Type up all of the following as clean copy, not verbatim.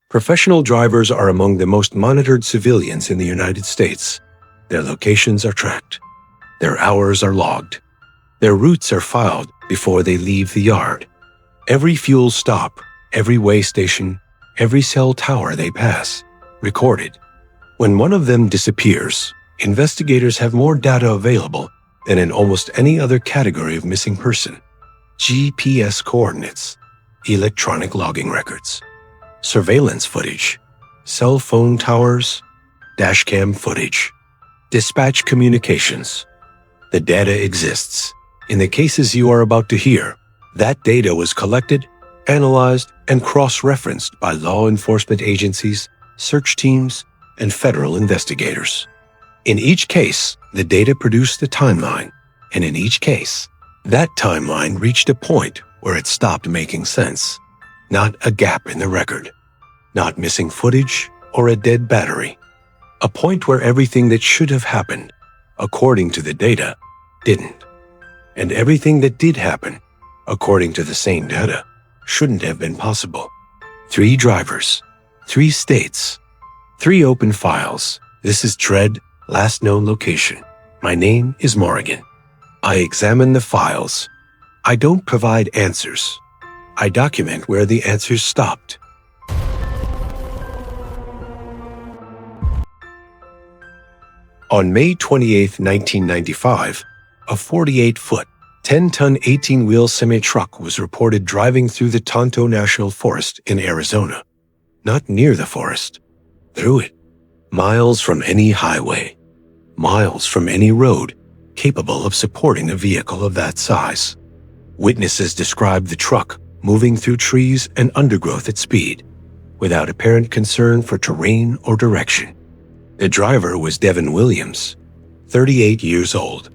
Professional drivers are among the most monitored civilians in the United States. Their locations are tracked. Their hours are logged. Their routes are filed before they leave the yard. Every fuel stop, every way station, every cell tower they pass, recorded. When one of them disappears, investigators have more data available than in almost any other category of missing person. GPS coordinates, electronic logging records, surveillance footage, cell phone towers, dashcam footage, dispatch communications. The data exists. In the cases you are about to hear, that data was collected, analyzed, and cross-referenced by law enforcement agencies, search teams, and federal investigators. In each case, the data produced a timeline, and in each case, that timeline reached a point where it stopped making sense. Not a gap in the record, not missing footage or a dead battery. A point where everything that should have happened, according to the data, didn't. And everything that did happen, according to the same data, shouldn't have been possible. 3 drivers, 3 states, 3 open files. This is Dread, last known location. My name is Morrigan. I examine the files. I don't provide answers. I document where the answers stopped. On May 28, 1995, a 48-foot, 10-ton 18-wheel semi-truck was reported driving through the Tonto National Forest in Arizona. Not near the forest, through it. Miles from any highway, miles from any road capable of supporting a vehicle of that size. Witnesses described the truck moving through trees and undergrowth at speed, without apparent concern for terrain or direction. The driver was Devin Williams, 38 years old,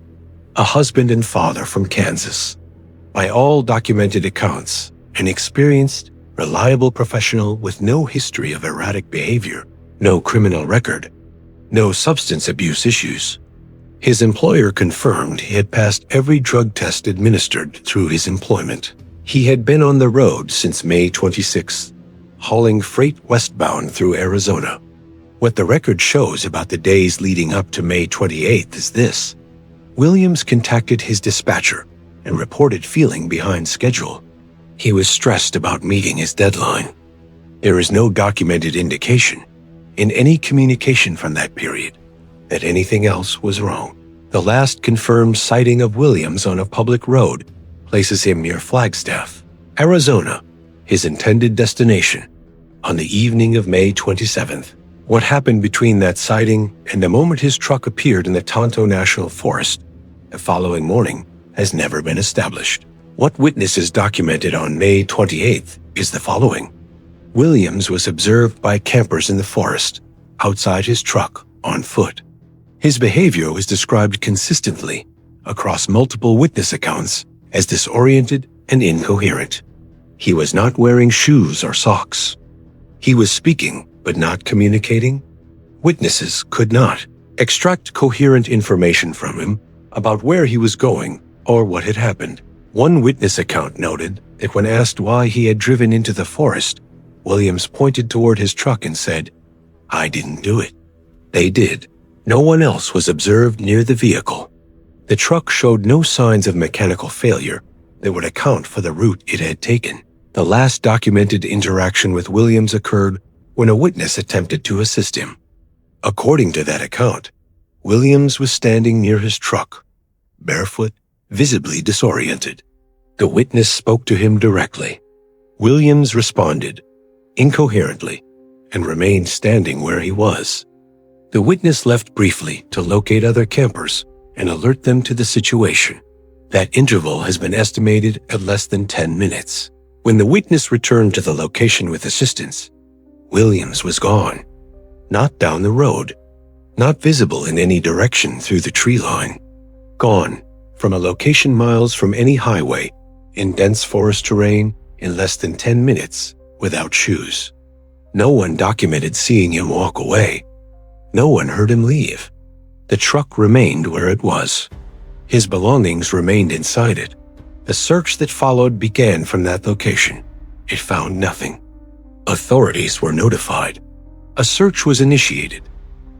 a husband and father from Kansas. By all documented accounts, an experienced, reliable professional with no history of erratic behavior, no criminal record, no substance abuse issues. His employer confirmed he had passed every drug test administered through his employment. He had been on the road since May 26th, hauling freight westbound through Arizona. What the record shows about the days leading up to May 28th is this. Williams contacted his dispatcher and reported feeling behind schedule. He was stressed about meeting his deadline. There is no documented indication in any communication from that period that anything else was wrong. The last confirmed sighting of Williams on a public road places him near Flagstaff, Arizona, his intended destination, on the evening of May 27th. What happened between that sighting and the moment his truck appeared in the Tonto National Forest the following morning has never been established. What witnesses documented on May 28th is the following. Williams was observed by campers in the forest, outside his truck, on foot. His behavior was described consistently across multiple witness accounts as disoriented and incoherent. He was not wearing shoes or socks. He was speaking but not communicating. Witnesses could not extract coherent information from him about where he was going or what had happened. One witness account noted that when asked why he had driven into the forest, Williams pointed toward his truck and said, "I didn't do it. They did." No one else was observed near the vehicle. The truck showed no signs of mechanical failure that would account for the route it had taken. The last documented interaction with Williams occurred when a witness attempted to assist him. According to that account, Williams was standing near his truck, barefoot, visibly disoriented. The witness spoke to him directly. Williams responded, incoherently, and remained standing where he was. The witness left briefly to locate other campers and alert them to the situation. That interval has been estimated at less than 10 minutes. When the witness returned to the location with assistance, Williams was gone. Not down the road, not visible in any direction through the tree line. Gone from a location miles from any highway, in dense forest terrain, in less than 10 minutes, without shoes. No one documented seeing him walk away. No one heard him leave. The truck remained where it was. His belongings remained inside it. The search that followed began from that location. It found nothing. Authorities were notified. A search was initiated.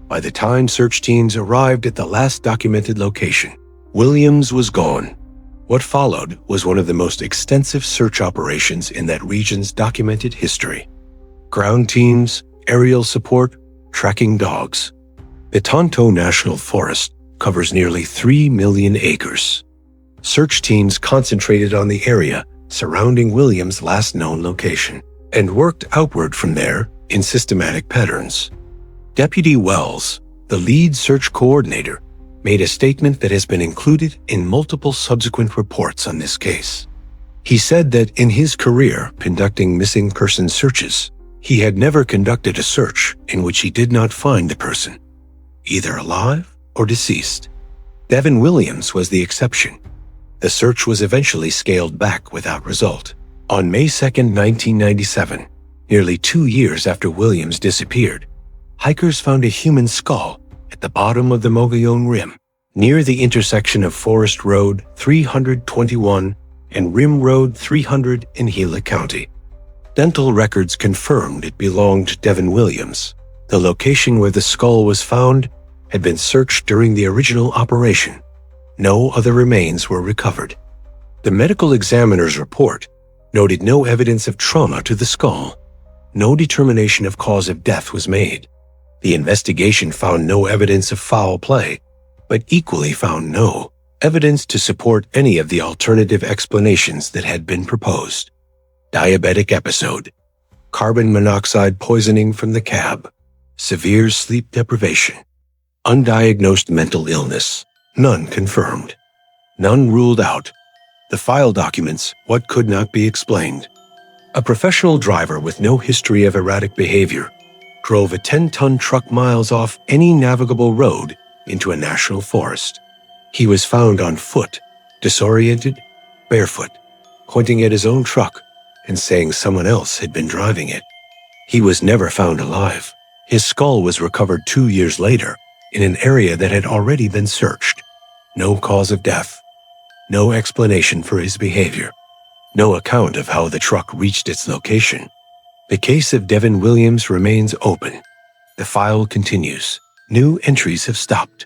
By the time search teams arrived at the last documented location, Williams was gone. What followed was one of the most extensive search operations in that region's documented history. Ground teams, aerial support, tracking dogs. The Tonto National Forest covers nearly 3 million acres. Search teams concentrated on the area surrounding Williams' last known location and worked outward from there in systematic patterns. Deputy Wells, the lead search coordinator, made a statement that has been included in multiple subsequent reports on this case. He said that in his career conducting missing person searches, he had never conducted a search in which he did not find the person, either alive or deceased. Devin Williams was the exception. The search was eventually scaled back without result. On May 2, 1997, nearly 2 years after Williams disappeared, hikers found a human skull at the bottom of the Mogollon Rim, near the intersection of Forest Road 321 and Rim Road 300 in Gila County. Dental records confirmed it belonged to Devin Williams. The location where the skull was found had been searched during the original operation. No other remains were recovered. The medical examiner's report noted no evidence of trauma to the skull. No determination of cause of death was made. The investigation found no evidence of foul play, but equally found no evidence to support any of the alternative explanations that had been proposed. Diabetic episode, carbon monoxide poisoning from the cab, severe sleep deprivation, undiagnosed mental illness, none confirmed, none ruled out. The file documents what could not be explained. A professional driver with no history of erratic behavior drove a 10-ton truck miles off any navigable road into a national forest. He was found on foot, disoriented, barefoot, pointing at his own truck and saying someone else had been driving it. He was never found alive. His skull was recovered 2 years later in an area that had already been searched. No cause of death. No explanation for his behavior. No account of how the truck reached its location. The case of Devin Williams remains open. The file continues. New entries have stopped.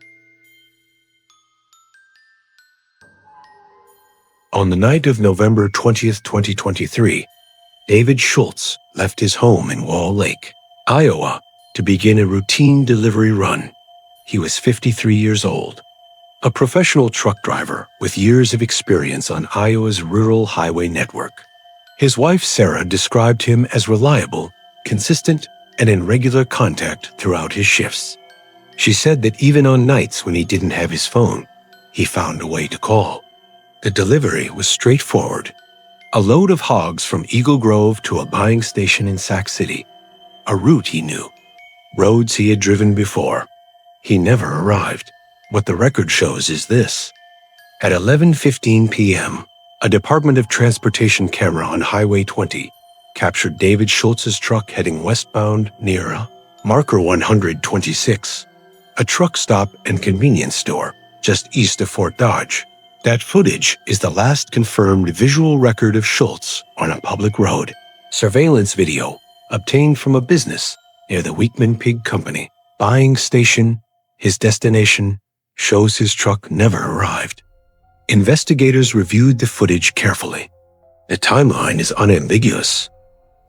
On the night of November 20th, 2023, David Schultz left his home in Wall Lake, Iowa, to begin a routine delivery run. He was 53 years old, a professional truck driver with years of experience on Iowa's rural highway network. His wife, Sarah, described him as reliable, consistent, and in regular contact throughout his shifts. She said that even on nights when he didn't have his phone, he found a way to call. The delivery was straightforward. A load of hogs from Eagle Grove to a buying station in Sac City. A route he knew. Roads he had driven before. He never arrived. What the record shows is this. At 11:15 p.m., a Department of Transportation camera on Highway 20 captured David Schultz's truck heading westbound near Marker 126, a truck stop and convenience store just east of Fort Dodge. That footage is the last confirmed visual record of Schultz on a public road. Surveillance video obtained from a business near the Weekman Pig Company buying station. His destination shows his truck never arrived. Investigators reviewed the footage carefully. The timeline is unambiguous.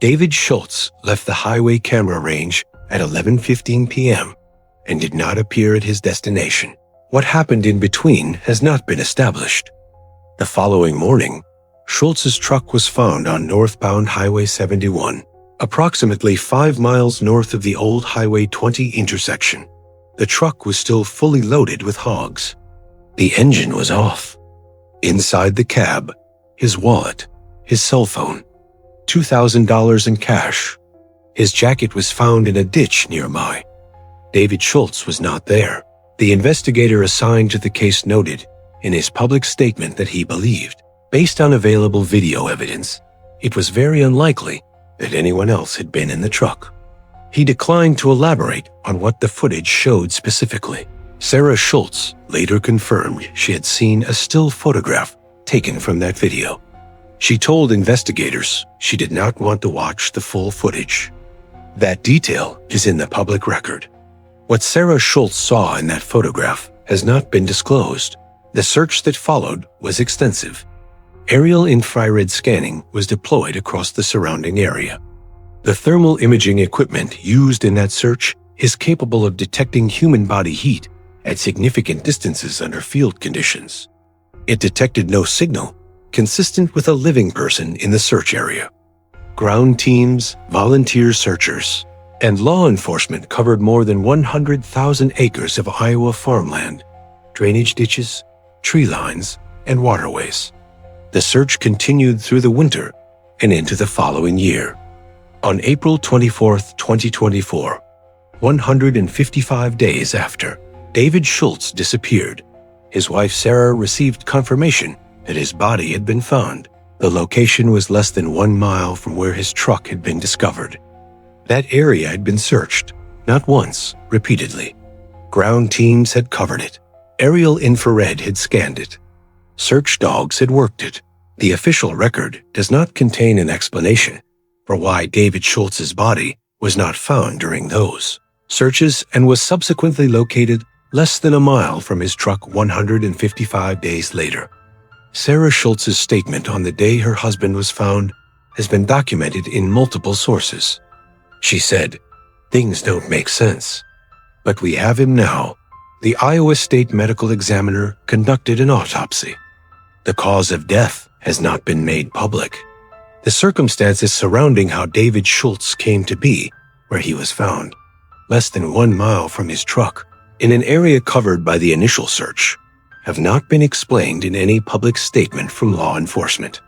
David Schultz left the highway camera range at 11:15 p.m. and did not appear at his destination. What happened in between has not been established. The following morning, Schultz's truck was found on northbound Highway 71, approximately 5 miles north of the old Highway 20 intersection. The truck was still fully loaded with hogs. The engine was off. Inside the cab, his wallet, his cell phone, $2,000 in cash. His jacket was found in a ditch nearby. David Schultz was not there. The investigator assigned to the case noted in his public statement that he believed, based on available video evidence, it was very unlikely that anyone else had been in the truck. He declined to elaborate on what the footage showed specifically. Sarah Schultz later confirmed she had seen a still photograph taken from that video. She told investigators she did not want to watch the full footage. That detail is in the public record. What Sarah Schultz saw in that photograph has not been disclosed. The search that followed was extensive. Aerial infrared scanning was deployed across the surrounding area. The thermal imaging equipment used in that search is capable of detecting human body heat at significant distances under field conditions. It detected no signal consistent with a living person in the search area. Ground teams, volunteer searchers, and law enforcement covered more than 100,000 acres of Iowa farmland, drainage ditches, tree lines, and waterways. The search continued through the winter and into the following year. On April 24, 2024, 155 days after David Schultz disappeared, his wife Sarah received confirmation that his body had been found. The location was less than 1 mile from where his truck had been discovered. That area had been searched, not once, repeatedly. Ground teams had covered it. Aerial infrared had scanned it. Search dogs had worked it. The official record does not contain an explanation for why David Schultz's body was not found during those searches and was subsequently located less than a mile from his truck 155 days later. Sarah Schultz's statement on the day her husband was found has been documented in multiple sources. She said, "Things don't make sense, but we have him now." The Iowa State Medical Examiner conducted an autopsy. The cause of death has not been made public. The circumstances surrounding how David Schultz came to be where he was found, less than 1 mile from his truck, in an area covered by the initial search, have not been explained in any public statement from law enforcement.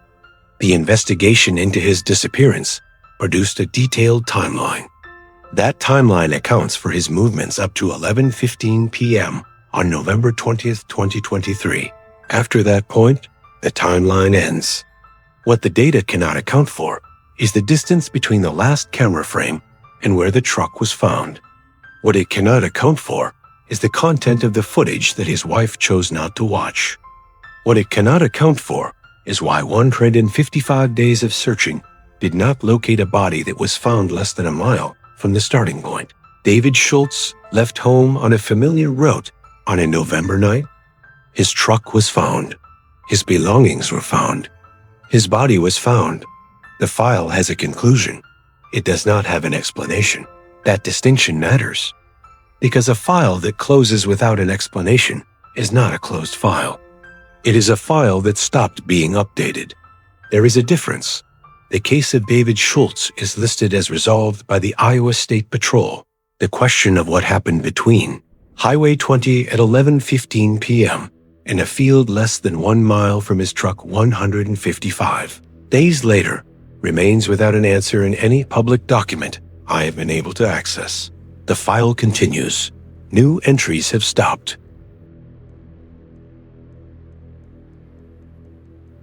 The investigation into his disappearance produced a detailed timeline. That timeline accounts for his movements up to 11:15 p.m. on November 20th, 2023. After that point, the timeline ends. What the data cannot account for is the distance between the last camera frame and where the truck was found. What it cannot account for is the content of the footage that his wife chose not to watch. What it cannot account for is why 155 days of searching did not locate a body that was found less than a mile from the starting point. David Schultz left home on a familiar route on a November night. His truck was found. His belongings were found. His body was found. The file has a conclusion. It does not have an explanation. That distinction matters, because a file that closes without an explanation is not a closed file. It is a file that stopped being updated. There is a difference. The case of David Schultz is listed as resolved by the Iowa State Patrol. The question of what happened between Highway 20 at 11:15 p.m. and a field less than 1 mile from his truck 155 days later remains without an answer in any public document I have been able to access. The file continues. New entries have stopped.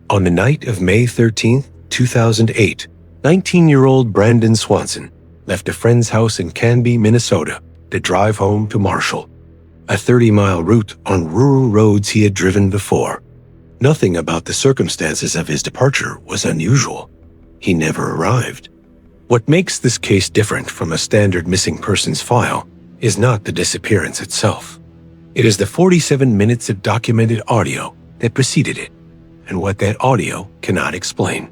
On the night of May 13, 2008, 19-year-old Brandon Swanson left a friend's house in Canby, Minnesota, to drive home to Marshall, a 30-mile route on rural roads he had driven before. Nothing about the circumstances of his departure was unusual. He never arrived. What makes this case different from a standard missing persons file is not the disappearance itself. It is the 47 minutes of documented audio that preceded it, and what that audio cannot explain.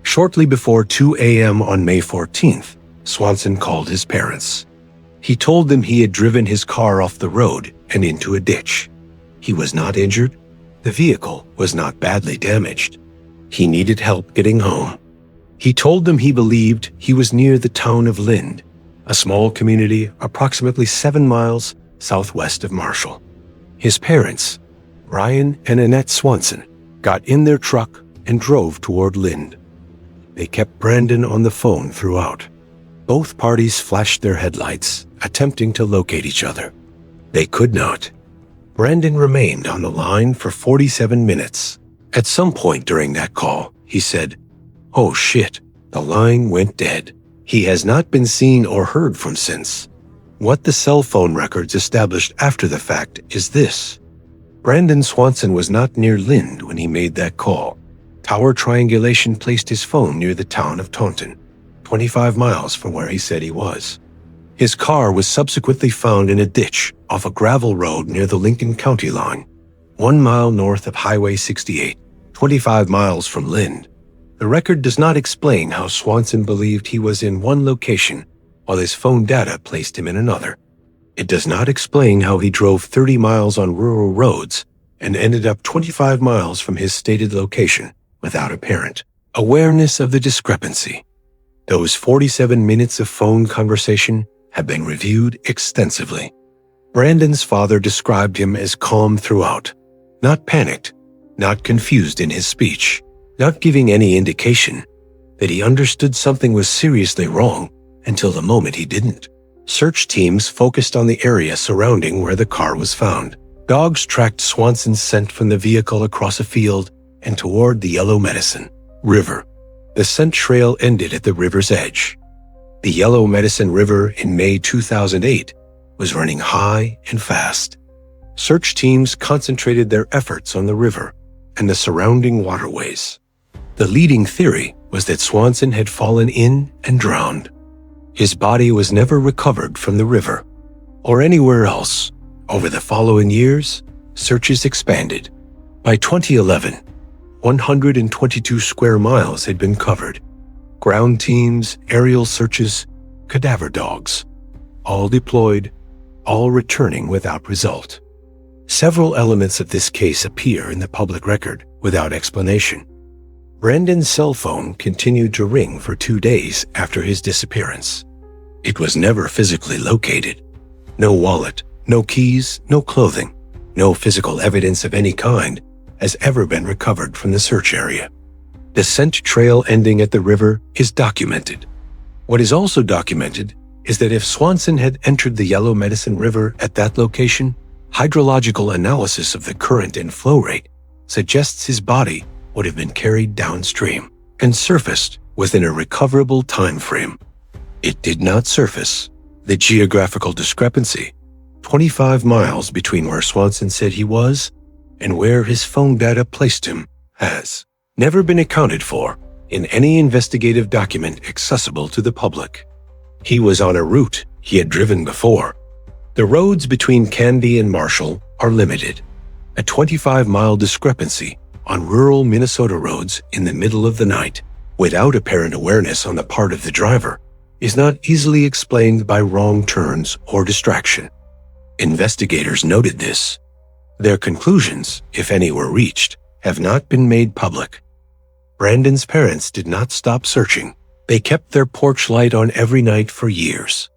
Shortly before 2 a.m. on May 14th, Swanson called his parents. He told them he had driven his car off the road and into a ditch. He was not injured. The vehicle was not badly damaged. He needed help getting home. He told them he believed he was near the town of Lind, a small community approximately 7 miles southwest of Marshall. His parents, Ryan and Annette Swanson, got in their truck and drove toward Lind. They kept Brandon on the phone throughout. Both parties flashed their headlights, attempting to locate each other. They could not. Brandon remained on the line for 47 minutes. At some point during that call, he said, "Oh shit, the line went dead." He has not been seen or heard from since. What the cell phone records established after the fact is this. Brandon Swanson was not near Lind when he made that call. Tower triangulation placed his phone near the town of Taunton, 25 miles from where he said he was. His car was subsequently found in a ditch off a gravel road near the Lincoln County line, 1 mile north of Highway 68, 25 miles from Lind. The record does not explain how Swanson believed he was in one location while his phone data placed him in another. It does not explain how he drove 30 miles on rural roads and ended up 25 miles from his stated location without apparent awareness of the discrepancy. Those 47 minutes of phone conversation have been reviewed extensively. Brandon's father described him as calm throughout, not panicked, not confused in his speech, not giving any indication that he understood something was seriously wrong until the moment he didn't. Search teams focused on the area surrounding where the car was found. Dogs tracked Swanson's scent from the vehicle across a field and toward the Yellow Medicine River. The scent trail ended at the river's edge. The Yellow Medicine River in May 2008 was running high and fast. Search teams concentrated their efforts on the river and the surrounding waterways. The leading theory was that Swanson had fallen in and drowned. His body was never recovered from the river or anywhere else. Over the following years, searches expanded. By 2011, 122 square miles had been covered. Ground teams, aerial searches, cadaver dogs, all deployed, all returning without result. Several elements of this case appear in the public record without explanation. Brandon's cell phone continued to ring for 2 days after his disappearance. It was never physically located. No wallet, no keys, no clothing, no physical evidence of any kind has ever been recovered from the search area. The scent trail ending at the river is documented. What is also documented is that if Swanson had entered the Yellow Medicine River at that location, hydrological analysis of the current and flow rate suggests his body would have been carried downstream and surfaced within a recoverable time frame. It did not surface. The geographical discrepancy, 25 miles between where Swanson said he was and where his phone data placed him, has never been accounted for in any investigative document accessible to the public. He was on a route he had driven before. The roads between Canby and Marshall are limited. A 25-mile discrepancy on rural Minnesota roads in the middle of the night, without apparent awareness on the part of the driver, is not easily explained by wrong turns or distraction. Investigators noted this. Their conclusions, if any were reached, have not been made public. Brandon's parents did not stop searching. They kept their porch light on every night for years.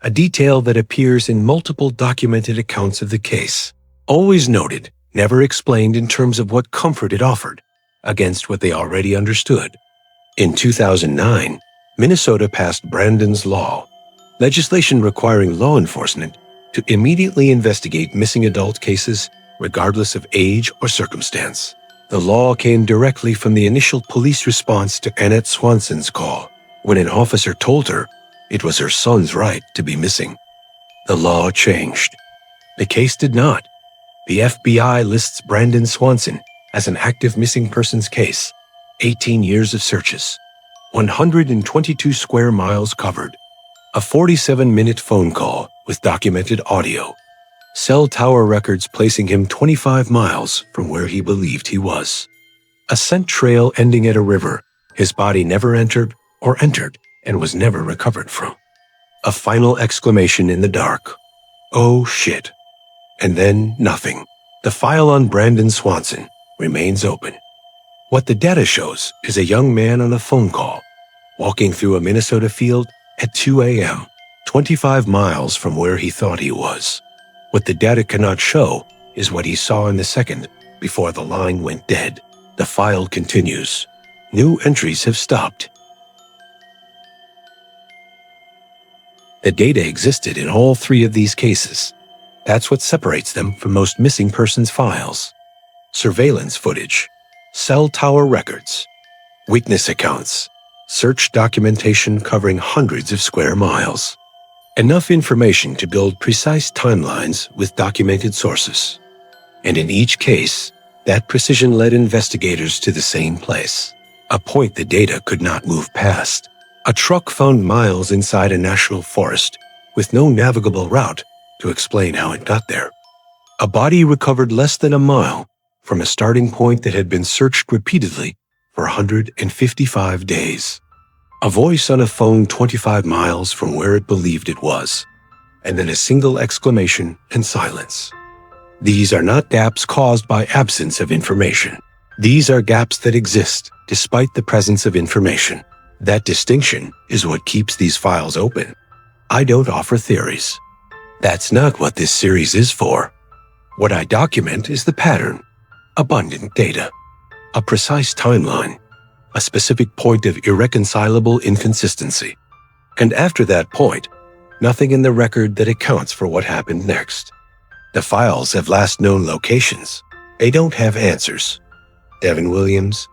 A detail that appears in multiple documented accounts of the case. Always noted, never explained in terms of what comfort it offered against what they already understood. In 2009, Minnesota passed Brandon's Law, legislation requiring law enforcement to immediately investigate missing adult cases regardless of age or circumstance. The law came directly from the initial police response to Annette Swanson's call, when an officer told her it was her son's right to be missing. The law changed. The case did not. The FBI lists Brandon Swanson as an active missing persons case, 18 years of searches, 122 square miles covered, a 47-minute phone call with documented audio, cell tower records placing him 25 miles from where he believed he was, a scent trail ending at a river his body never entered and was never recovered from, a final exclamation in the dark, "Oh shit," and then nothing. The file on Brandon Swanson remains open. What the data shows is a young man on a phone call, walking through a Minnesota field at 2 a.m., 25 miles from where he thought he was. What the data cannot show is what he saw in the second before the line went dead. The file continues. New entries have stopped. The data existed in all three of these cases. That's what separates them from most missing persons files. Surveillance footage, cell tower records, witness accounts, search documentation covering hundreds of square miles. Enough information to build precise timelines with documented sources. And in each case, That precision led investigators to the same place, a point the data could not move past. A truck found miles inside a national forest with no navigable route to explain how it got there. A body recovered less than a mile from a starting point that had been searched repeatedly for 155 days. A voice on a phone 25 miles from where it believed it was, and then a single exclamation and silence. These are not gaps caused by absence of information. These are gaps that exist despite the presence of information. That distinction is what keeps these files open. I don't offer theories. That's not what this series is for. What I document is the pattern, abundant data, a precise timeline, a specific point of irreconcilable inconsistency. And after that point, nothing in the record that accounts for what happened next. The files have last known locations. They don't have answers. Devin Williams,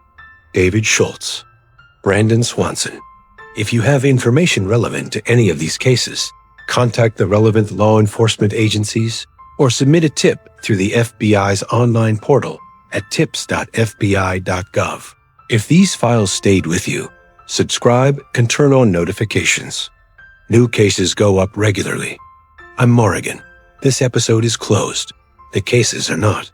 David Schultz, Brandon Swanson. If you have information relevant to any of these cases, contact the relevant law enforcement agencies or submit a tip through the FBI's online portal at tips.fbi.gov. If these files stayed with you, subscribe and turn on notifications. New cases go up regularly. I'm Morrigan. This episode is closed. The cases are not.